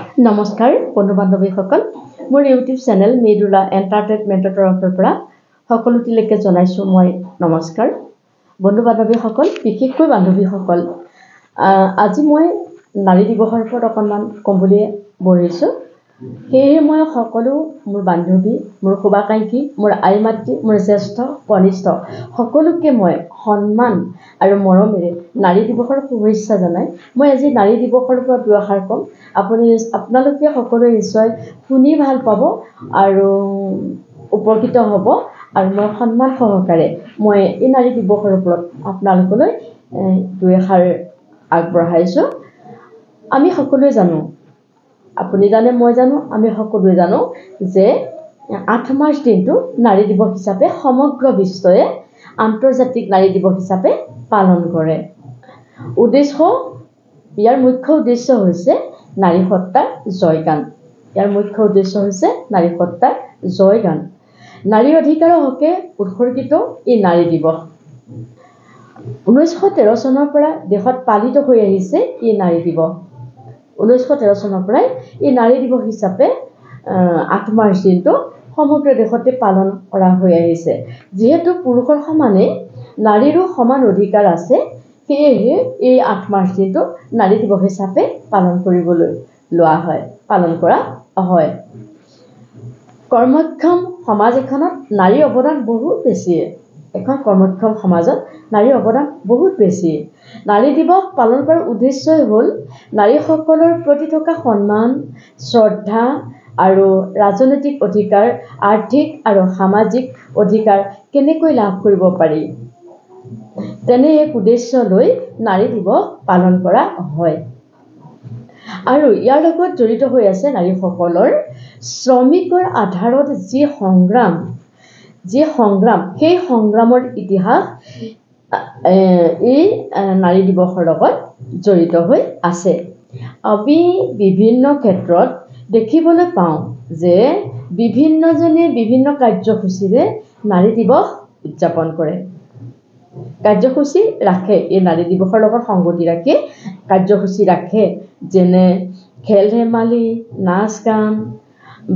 নমস্কাৰ বন্ধু বান্ধৱীসকল, মোৰ ইউটিউব চেনেল মৃদুলা এণ্টাৰটেইনমেণ্টৰ তৰফৰ পৰা সকলোটিলৈকে জনাইছোঁ মই নমস্কাৰ। বন্ধু বান্ধৱীসকল, বিশেষকৈ বান্ধৱীসকল, আজি মই নাৰী দিৱসৰ ওপৰত অকণমান ক'ম বুলি বহিছোঁ। সেয়েহে মই সকলো মোৰ বান্ধৱী, মোৰ শুভাকাংক্ষী, মোৰ আই মাতৃ, মোৰ জ্যেষ্ঠ কনিষ্ঠ সকলোকে মই সন্মান আৰু মৰমেৰে নাৰী দিৱসৰ শুভেচ্ছা জনাই মই আজি নাৰী দিৱসৰ ওপৰত দুআষাৰ ক'ম। আপোনালোকে সকলোৱে নিশ্চয় শুনি ভাল পাব আৰু উপকৃত হ'ব, আৰু মই সন্মান সহকাৰে মই এই নাৰী দিৱসৰ ওপৰত আপোনালোকলৈ দুআষাৰ আগবঢ়াইছোঁ। আমি সকলোৱে জানো, আপুনি জানে, মই জানো, আমি সকলোৱে জানো যে 8 মাৰ্চ দিনটো নাৰী দিৱস হিচাপে সমগ্ৰ বিশ্বই আন্তৰ্জাতিক নাৰী দিৱস হিচাপে পালন কৰে। ইয়াৰ মুখ্য উদ্দেশ্য হৈছে নাৰী সত্তাৰ জয়গান। নাৰীৰ অধিকাৰৰ হকে উৎসৰ্গিত এই নাৰী দিৱস 1913 চনৰ পৰা দেশত পালিত হৈ আহিছে। এই নাৰী দিৱস 1913 চনৰ পৰাই এই নাৰী দিৱস হিচাপে 8 মাৰ্চ দিনটো সমগ্ৰ দেশতে পালন কৰা হৈ আহিছে। যিহেতু পুৰুষৰ সমানে নাৰীৰো সমান অধিকাৰ আছে, সেয়েহে এই 8 মাৰ্চ দিনটো নাৰী দিৱস হিচাপে পালন কৰা হয়। কৰ্মক্ষম সমাজ এখনত নাৰীৰ অৱদান বহুত বেছি। নাৰী দিৱস পালন কৰাৰ উদ্দেশ্যই হ'ল নাৰীসকলৰ প্ৰতি থকা সন্মান, শ্ৰদ্ধা আৰু ৰাজনৈতিক অধিকাৰ, আৰ্থিক আৰু সামাজিক অধিকাৰ কেনেকৈ লাভ কৰিব পাৰি, তেনে এক উদ্দেশ্য লৈ নাৰী দিৱস পালন কৰা হয়। আৰু ইয়াৰ লগত জড়িত হৈ আছে নাৰীসকলৰ শ্ৰমিকৰ আধাৰত যি সংগ্ৰাম, সেই সংগ্ৰামৰ ইতিহাস এই নাৰী দিৱসৰ লগত জড়িত হৈ আছে। আমি বিভিন্ন ক্ষেত্ৰত দেখিবলৈ পাওঁ যে বিভিন্নজনে বিভিন্ন কাৰ্যসূচীৰে নাৰী দিৱস উদযাপন কৰে, কাৰ্যসূচী ৰাখে। এই নাৰী দিৱসৰ লগত সংগতি ৰাখি কাৰ্যসূচী ৰাখে, যেনে খেল ধেমালি, নাচ গান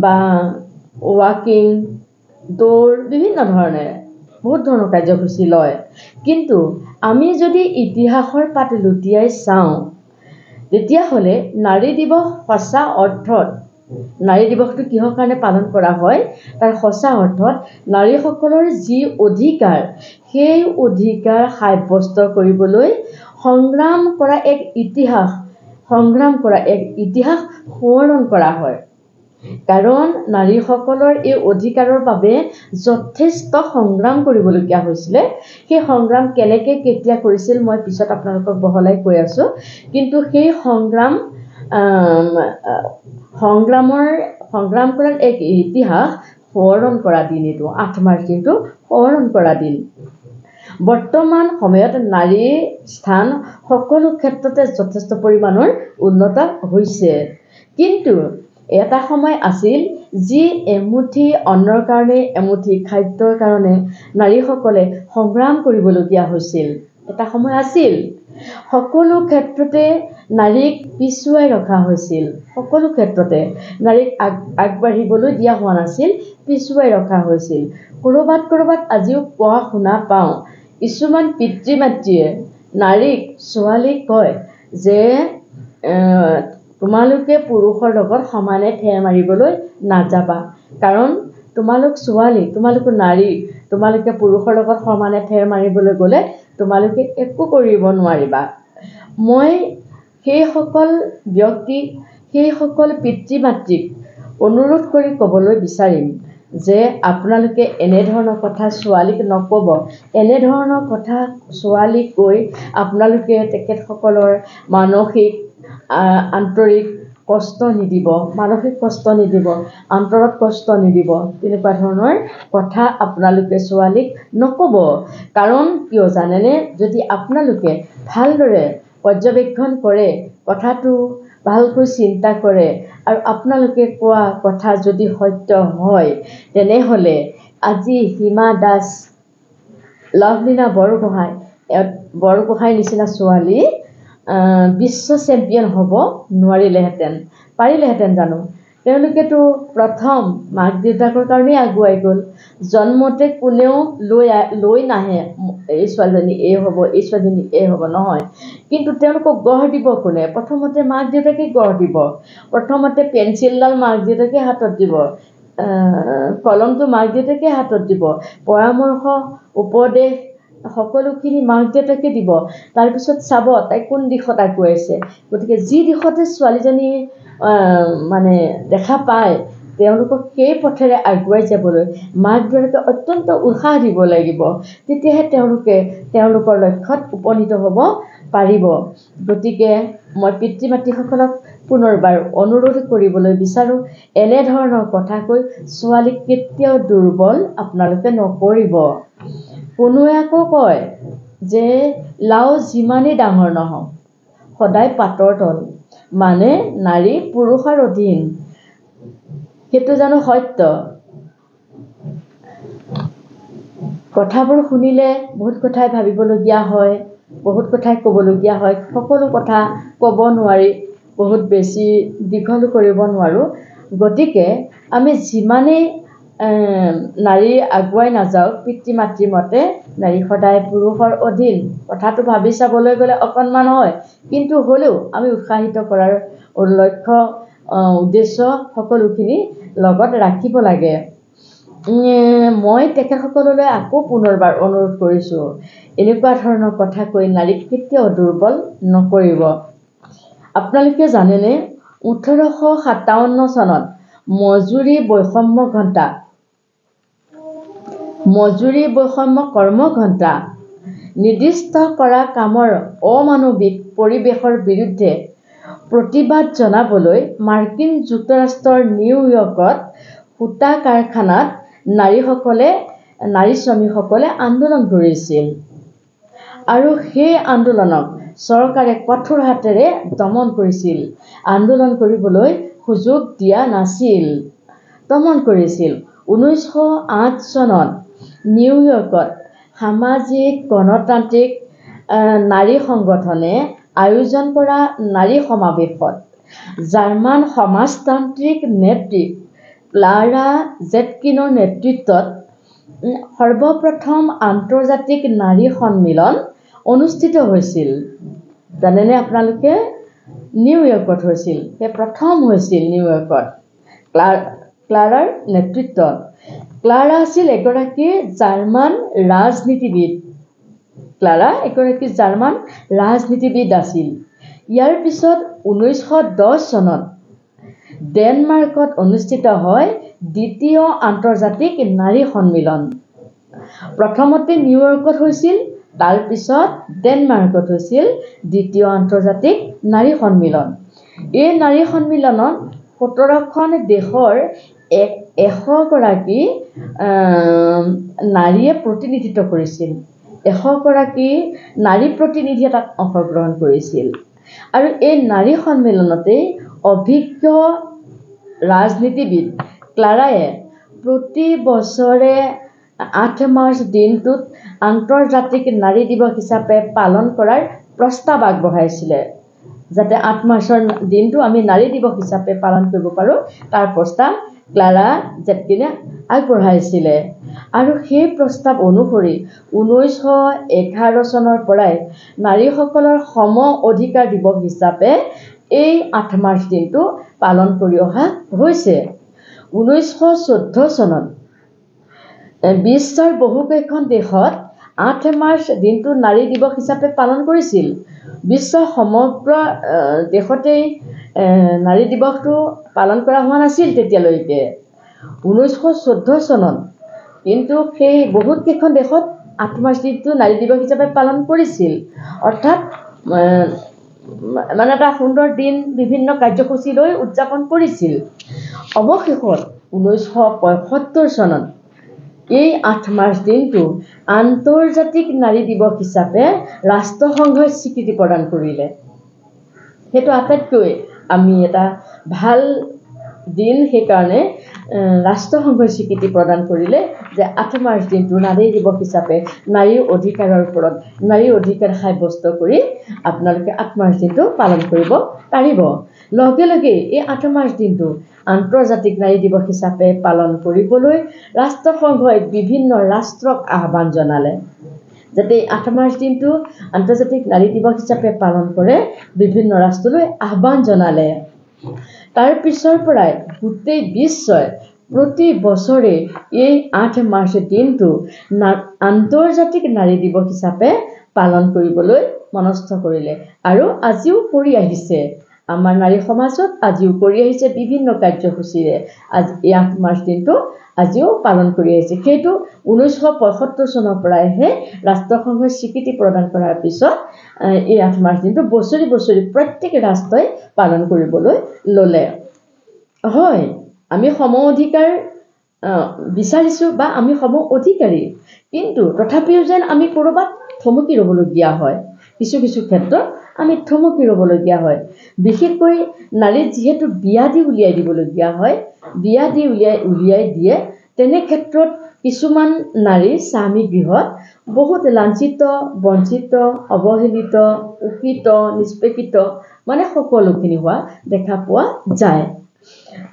বা ৱাকিং, দৌৰ, বহুত ধৰণৰ কাৰ্যসূচী লয়। কিন্তু আমি যদি ইতিহাসৰ পাত লুটিয়াই চাওঁ, তেতিয়াহ'লে নাৰী দিৱস সঁচা অৰ্থত, নাৰী দিৱসটো কিহৰ কাৰণে পালন কৰা হয়, তাৰ সঁচা অৰ্থত নাৰীসকলৰ যি অধিকাৰ, সেই অধিকাৰ সাব্যস্ত কৰিবলৈ সংগ্ৰাম কৰা এক ইতিহাস সোঁৱৰণ কৰা হয়। কাৰণ নাৰীসকলৰ এই অধিকাৰৰ বাবে যথেষ্ট সংগ্ৰাম কৰিবলগীয়া হৈছিলে। সেই সংগ্ৰাম কেতিয়া কৰিছিল মই পিছত আপোনালোকক বহলাই কৈ আছোঁ। কিন্তু সেই সংগ্ৰাম কৰাৰ এক ইতিহাস সোঁৱৰণ কৰা দিন এইটো 8 মাৰ্চ দিনটো সোঁৱৰণ কৰা দিন। বৰ্তমান সময়ত নাৰীৰ স্থান সকলো ক্ষেত্ৰতে যথেষ্ট পৰিমাণৰ উন্নত হৈছে। কিন্তু এটা সময় আছিল যি এমুঠি অন্নৰ কাৰণে, এমুঠি খাদ্যৰ কাৰণে নাৰীসকলে সংগ্ৰাম কৰিবলগীয়া হৈছিল। এটা সময় আছিল সকলো ক্ষেত্ৰতে নাৰীক পিছুৱাই ৰখা হৈছিল। সকলো ক্ষেত্ৰতে নাৰীক আগবাঢ়িবলৈ দিয়া হোৱা নাছিল, পিছুৱাই ৰখা হৈছিল। ক'ৰবাত আজিও কোৱা শুনা পাওঁ, কিছুমান পিতৃ মাতৃয়ে ছোৱালীক কয় যে তোমালোকে পুৰুষৰ লগত সমানে ঠেৰ মাৰিবলৈ নাযাবা, কাৰণ তোমালোক ছোৱালী, তোমালোক নাৰী, তোমালোকে পুৰুষৰ লগত সমানে ঠেৰ মাৰিবলৈ গ'লে তোমালোকে একো কৰিব নোৱাৰিবা। মই সেইসকল ব্যক্তিক, সেইসকল পিতৃ মাতৃক অনুৰোধ কৰি ক'বলৈ বিচাৰিম যে আপোনালোকে এনেধৰণৰ কথা ছোৱালীক নক'ব। এনেধৰণৰ কথা ছোৱালীক কৈ আপোনালোকে তেখেতসকলৰ মানসিক কষ্ট নিদিব, অন্তৰত কষ্ট নিদিব। তেনেকুৱা ধৰণৰ কথা আপোনালোকে ছোৱালীক নক'ব। কাৰণ কিয় জানেনে, যদি আপোনালোকে ভালদৰে পৰ্যবেক্ষণ কৰে, কথাটো ভালকৈ চিন্তা কৰে, আৰু আপোনালোকে কোৱা কথা যদি সত্য হয়, তেনেহ'লে আজি হিমা দাস, লাভলীনা বৰগোহাঁইৰ নিচিনা ছোৱালী বিশ্ব চেম্পিয়ন হ'ব নোৱাৰিলেহেঁতেন। পাৰিলেহেঁতেন জানো? তেওঁলোকেতো প্ৰথম মাক দেউতাকৰ কাৰণেই আগুৱাই গ'ল। জন্মতে কোনেও লৈ নাহে এই ছোৱালীজনী এই হ'ব, এই ছোৱালীজনী এই হ'ব, নহয়। কিন্তু তেওঁলোকক গঢ় দিব কোনে? প্ৰথমতে মাক দেউতাকে গঢ় দিব। প্ৰথমতে পেঞ্চিলডাল মাক দেউতাকে হাতত দিব, কলমটো মাক দেউতাকে হাতত দিব, পৰামৰ্শ উপদেশ সকলোখিনি মাক দেউতাকে দিব। তাৰপিছত চাব তাই কোন দিশত আগুৱাইছে। গতিকে যি দিশতে ছোৱালীজনী মানে দেখা পায়, তেওঁলোকক সেই পথেৰে আগুৱাই যাবলৈ মাক দেউতাকে অত্যন্ত উৎসাহ দিব লাগিব। তেতিয়াহে তেওঁলোকে তেওঁলোকৰ লক্ষ্যত উপনীত হ'ব পাৰিব। গতিকে মই পিতৃ মাতৃসকলক পুনৰবাৰ অনুৰোধ কৰিবলৈ বিচাৰোঁ, এনেধৰণৰ কথা কৈ ছোৱালীক কেতিয়াও দুৰ্বল আপোনালোকে নকৰিব। কোনোৱে আকৌ কয় যে লাও যিমানেই ডাঙৰ নহওক সদায় পাতৰ তল, মানে নাৰী পুৰুষৰ অধীন। সেইটো জানো সত্য? কথাবোৰ শুনিলে বহুত কথাই ভাবিবলগীয়া হয়, বহুত কথাই ক'বলগীয়া হয়। সকলো কথা ক'ব নোৱাৰি, বহুত বেছি দীঘল কৰিব নোৱাৰোঁ। গতিকে আমি যিমানেই নাৰী আগুৱাই নাযাওক পিতৃ মাতৃৰ মতে, নাৰী সদায় পুৰুষৰ অধীন। কথাটো ভাবি চাবলৈ গ'লে অকণমান হয়, কিন্তু হ'লেও আমি উৎসাহিত কৰাৰ লক্ষ্য উদ্দেশ্য সকলোখিনি লগত ৰাখিব লাগে। মই তেখেতসকললৈ আকৌ পুনৰবাৰ অনুৰোধ কৰিছোঁ, এনেকুৱা ধৰণৰ কথা কৈ নাৰীক কেতিয়াও দুৰ্বল নকৰিব। আপোনালোকে জানেনে 1857 চনত মজুৰি বৈষম্য কৰ্মঘণ্টা নিৰ্দিষ্ট কৰা কামৰ অমানৱিক পৰিৱেশৰ বিৰুদ্ধে প্ৰতিবাদ জনাবলৈ মাৰ্কিন যুক্তৰাষ্ট্ৰৰ নিউয়ৰ্কত সূতা কাৰখানাত নাৰী শ্ৰমিকসকলে আন্দোলন কৰিছিল। আৰু সেই আন্দোলনক চৰকাৰে কঠোৰ হাতেৰে দমন কৰিছিল। আন্দোলন কৰিবলৈ সুযোগ দিয়া নাছিল, দমন কৰিছিল। 1908 চনত নিউয়ৰ্কত সামাজিক গণতান্ত্ৰিক নাৰী সংগঠনে আয়োজন কৰা নাৰী সমাৱেশত জাৰ্মান সমাজতান্ত্ৰিক নেত্ৰী ক্লাৰা জেটকিনৰ নেতৃত্বত সৰ্বপ্ৰথম আন্তৰ্জাতিক নাৰী সন্মিলন অনুষ্ঠিত হৈছিল। জানেনে আপোনালোকে? নিউয়ৰ্কত হৈছিল। সেই প্ৰথম হৈছিল নিউয়ৰ্কত ক্লাৰাৰ নেতৃত্বত। ক্লাৰা আছিল এগৰাকী জাৰ্মান ৰাজনীতিবিদ। ক্লাৰা এগৰাকী জাৰ্মান ৰাজনীতিবিদ আছিল। ইয়াৰ পিছত 1910 চনত ডেনমাৰ্কত অনুষ্ঠিত হয় দ্বিতীয় আন্তৰ্জাতিক নাৰী সন্মিলন। প্ৰথমতে নিউয়ৰ্কত হৈছিল, তাৰপিছত ডেনমাৰ্কত হৈছিল দ্বিতীয় আন্তৰ্জাতিক নাৰী সন্মিলন। এই নাৰী সন্মিলনত 17খন দেশৰ 100 গৰাকী নাৰীয়ে প্ৰতিনিধিত্ব কৰিছিল। 100 গৰাকী নাৰী প্ৰতিনিধিয়ে তাত অংশগ্ৰহণ কৰিছিল। আৰু এই নাৰী সন্মিলনতেই অভিজ্ঞ ৰাজনীতিবিদ ক্লাৰায়ে প্ৰতি বছৰে 8 মাৰ্চ দিনটোত আন্তৰ্জাতিক নাৰী দিৱস হিচাপে পালন কৰাৰ প্ৰস্তাৱ আগবঢ়াইছিলে। যাতে 8 মাৰ্চৰ দিনটো আমি নাৰী দিৱস হিচাপে পালন কৰিব পাৰোঁ, তাৰ প্ৰস্তাৱ ক্লাৰা জেটকিনে আগবঢ়াইছিলে। আৰু সেই প্ৰস্তাৱ অনুসৰি 1911 চনৰ পৰাই নাৰীসকলৰ সম অধিকাৰ দিৱস হিচাপে এই 8 মাৰ্চ দিনটো পালন কৰি অহা হৈছে। 1914 চনত বিশ্বৰ বহুকেইখন দেশত 8 মাৰ্চ দিনটো নাৰী দিৱস হিচাপে পালন কৰিছিল। বিশ্বৰ সমগ্ৰ দেশতেই নাৰী দিৱসটো পালন কৰা হোৱা নাছিল তেতিয়ালৈকে। 1914 চনত কিন্তু সেই বহুত কেইখন দেশত 8 মাৰ্চ দিনটো নাৰী দিৱস হিচাপে পালন কৰিছিল। অৰ্থাৎ মানে এটা সুন্দৰ দিন বিভিন্ন কাৰ্যসূচী লৈ উদযাপন কৰিছিল। অৱশেষত 1975 চনত এই 8 মাৰ্চ দিনটো আন্তৰ্জাতিক নাৰী দিৱস হিচাপে ৰাষ্ট্ৰসংঘই স্বীকৃতি প্ৰদান কৰিলে। সেইটো আটাইতকৈ আমি এটা ভাল দিন। সেইকাৰণে ৰাষ্ট্ৰসংঘই স্বীকৃতি প্ৰদান কৰিলে যে 8 মাৰ্চ দিনটো নাৰী দিৱস হিচাপে নাৰীৰ অধিকাৰৰ ওপৰত নাৰীৰ অধিকাৰ সাব্যস্ত কৰি আপোনালোকে 8 মাৰ্চ দিনটো পালন কৰিব পাৰিব। লগে লগে এই 8 মাৰ্চ দিনটো আন্তৰ্জাতিক নাৰী দিৱস হিচাপে পালন কৰিবলৈ ৰাষ্ট্ৰসংঘই বিভিন্ন ৰাষ্ট্ৰক আহ্বান জনালে যাতে 8 মাৰ্চ দিনটো আন্তৰ্জাতিক নাৰী দিৱস হিচাপে পালন কৰে বিভিন্ন ৰাষ্ট্ৰলৈ আহ্বান জনালে তাৰ পিছৰ পৰাই গোটেই বিশ্বই প্ৰতি বছৰে এই 8 মাৰ্চ দিনটো আন্তৰ্জাতিক নাৰী দিৱস হিচাপে পালন কৰিবলৈ মনস্থ কৰিলে আৰু আজিও কৰি আহিছে আমাৰ নাৰী সমাজত আজিও কৰি আহিছে বিভিন্ন কাৰ্যসূচীৰে আজি 8 মাৰ্চ দিনটো আজিও পালন কৰি আহিছে সেইটো 1975 চনৰ পৰাহে ৰাষ্ট্ৰসংঘই স্বীকৃতি প্ৰদান কৰাৰ পিছত এই 8 মাৰ্চ দিনটো বছৰি বছৰি প্ৰত্যেক ৰাষ্ট্ৰই পালন কৰিবলৈ ললে হয় আমি সম অধিকাৰ বিচাৰিছো বা আমি সম অধিকাৰী কিন্তু তথাপিও যেন আমি কৰবাত থমকি ৰবলগীয়া হয় কিছু কিছু ক্ষেত্ৰত আমি থমকি ৰবলগীয়া হয় বিশেষকৈ নাৰীক যেহেতু বিয়া দি উলিয়াই দিবলগীয়া হয় বিয়া দি উলিয়াই দিয়ে তেনে ক্ষেত্ৰত কিছুমান নাৰী স্বামী গৃহত বহুত লাঞ্ছিত বঞ্চিত অৱহেলিত উপিত নিষ্পেষিত মানে সকলোখিনি হোৱা দেখা পোৱা যায়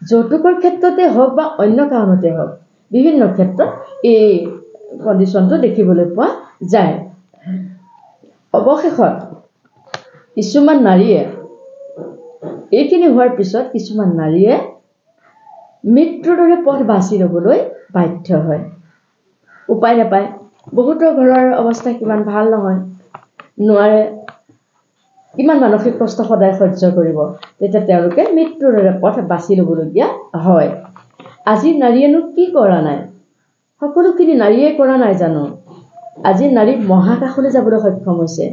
যৌতুকৰ ক্ষেত্ৰতে হওক বা অন্য কাৰণতে হওক বিভিন্ন ক্ষেত্ৰত এই কণ্ডিশ্যনটো দেখিবলৈ পোৱা যায় অৱশেষত কিছুমান নাৰীয়ে এইখিনি হোৱাৰ পিছত কিছুমান নাৰীয়ে মৃত্যুৰ দৰে পথ বাছি ল'বলৈ বাধ্য হয় উপায় নাপায় বহুতৰ ঘৰৰ অৱস্থা কিমান ভাল নহয় নোৱাৰে কিমান মানসিক কষ্ট সদায় সহ্য কৰিব তেতিয়া তেওঁলোকে মৃত্যুৰ দৰে পথ বাছি ল'বলগীয়া হয় আজি নাৰীয়েনো কি কৰা নাই সকলোখিনি নাৰীয়ে কৰা নাই জানো আজি নাৰী মহাকাশলৈ যাবলৈ সক্ষম হৈছে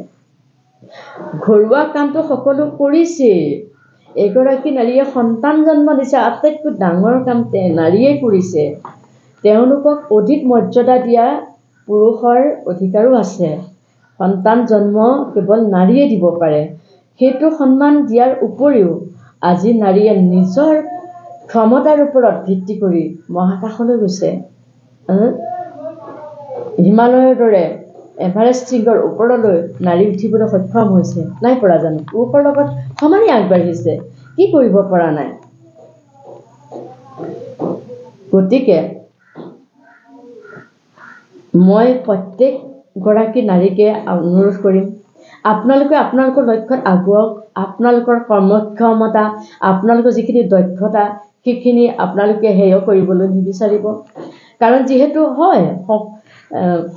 ঘৰুৱা কামটো সকলো কৰিছে এগৰাকী নাৰীয়ে সন্তান জন্ম দিছে আটাইতকৈ ডাঙৰ কাম নাৰীয়ে কৰিছে তেওঁলোকক অধিক মৰ্যাদা দিয়া পুৰুষৰ অধিকাৰো আছে সন্তান জন্ম কেৱল নাৰীয়ে দিব পাৰে সেইটো সন্মান দিয়াৰ উপৰিও আজি নাৰীয়ে নিজৰ ক্ষমতাৰ ওপৰত ভিত্তি কৰি মহাকাশলৈ গৈছে হিমালয়ৰ দৰে এভাৰেষ্ট শৃংগৰ ওপৰলৈ নাৰী উঠিবলৈ সক্ষম হৈছে নাই পৰা জানো পুৰুষৰ লগত সমানে আগবাঢ়িছে কি কৰিব পৰা নাই গতিকে মই প্ৰত্যেক গৰাকী নাৰীকে অনুৰোধ কৰিম আপোনালোকে আপোনালোকৰ লক্ষ্যত আগুৱাওক আপোনালোকৰ কৰ্মক্ষমতা আপোনালোকৰ যিখিনি দক্ষতা সেইখিনি আপোনালোকে হেয় কৰিবলৈ নিবিচাৰিব কাৰণ যিহেতু হয়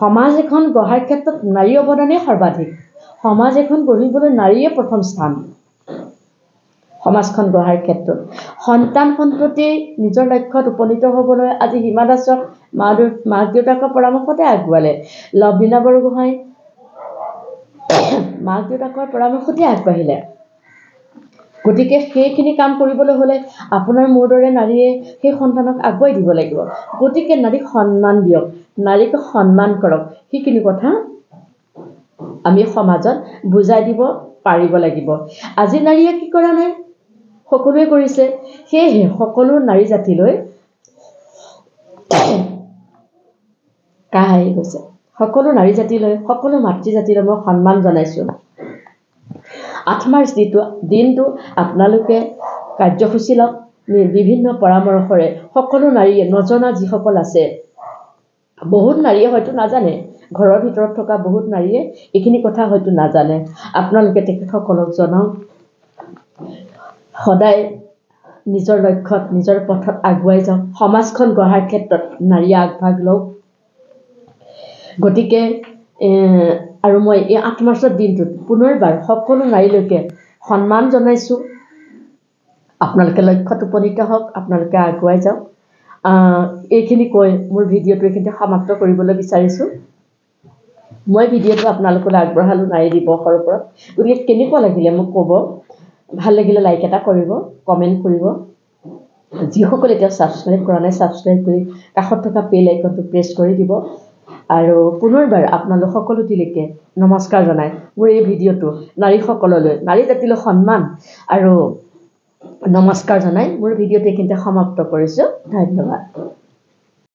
সমাজ এখন গঢ়াৰ ক্ষেত্ৰত নাৰী অৱদানেই সৰ্বাধিক সমাজ এখন গঢ়িবলৈ নাৰীয়ে প্ৰথম স্থান সমাজখন গঢ়াৰ ক্ষেত্ৰত সন্তান সন্ততি নিজৰ লক্ষ্যত উপনীত হ'বলৈ আজি হিমা দাসক মাক দেউতাকৰ পৰামৰ্শতে আগুৱালে লভলীনা বৰগোহাঁই মাক দেউতাকৰ পৰামৰ্শতে আগবাঢ়িলে গতিকে সেইখিনি কাম কৰিবলৈ হ'লে আপোনাৰ মোৰ দৰে নাৰীয়ে সেই সন্তানক আগুৱাই দিব লাগিব গতিকে নাৰীক সন্মান দিয়ক নাৰীক সন্মান কৰক সেইখিনি কথা আমি সমাজত বুজাই দিব পাৰিব লাগিব আজি নাৰীয়ে কি কৰা নাই সকলোৱে কৰিছে সেয়েহে সকলো নাৰী জাতিলৈ কাহাই গৈছে সকলো নাৰী জাতিলৈ সকলো মাতৃ জাতিলৈ মই সন্মান জনাইছো 8 মাৰ্চ দিনটো আপোনালোকে কাৰ্যসূচী লওক বিভিন্ন পৰামৰ্শৰে সকলো নাৰীয়ে নজনা যিসকল আছে বহুত নাৰীয়ে হয়তো নাজানে ঘৰৰ ভিতৰত থকা বহুত নাৰীয়ে এইখিনি কথা হয়তো নাজানে আপোনালোকে তেখেতসকলক জনাওক সদায় নিজৰ লক্ষ্যত নিজৰ পথত আগুৱাই যাওক সমাজখন গঢ়াৰ ক্ষেত্ৰত নাৰীয়ে আগভাগ লওক গতিকে আৰু মই এই 8 মাৰ্চৰ দিনটোত পুনৰবাৰ সকলো নাৰীলৈকে সন্মান জনাইছো আপোনালোকে লক্ষ্যত উপনীত হওক আপোনালোকে আগুৱাই যাওক এইখিনি কৈ মোৰ ভিডিঅ'টো এইখিনিতে সমাপ্ত কৰিবলৈ বিচাৰিছো মই ভিডিঅ'টো আপোনালোকলৈ আগবঢ়ালো নাৰী দিৱসৰ ওপৰত গতিকে কেনেকুৱা লাগিলে মোক ক'ব ভাল লাগিলে লাইক এটা কৰিব কমেণ্ট কৰিব যিসকলে এতিয়া ছাবস্ক্ৰাইব কৰা নাই ছাবস্ক্ৰাইব কৰি কাষত থকা বেল আইকনটো প্ৰেছ কৰি দিব আৰু পুনৰবাৰ আপোনালোক সকলোটিলৈকে নমস্কাৰ জনাই মোৰ এই ভিডিঅ'টো নাৰীসকললৈ নাৰী জাতিলৈ সন্মান আৰু নমস্কাৰ জনাই মোৰ ভিডিঅ'টো এইখিনিতে সমাপ্ত কৰিছো ধন্যবাদ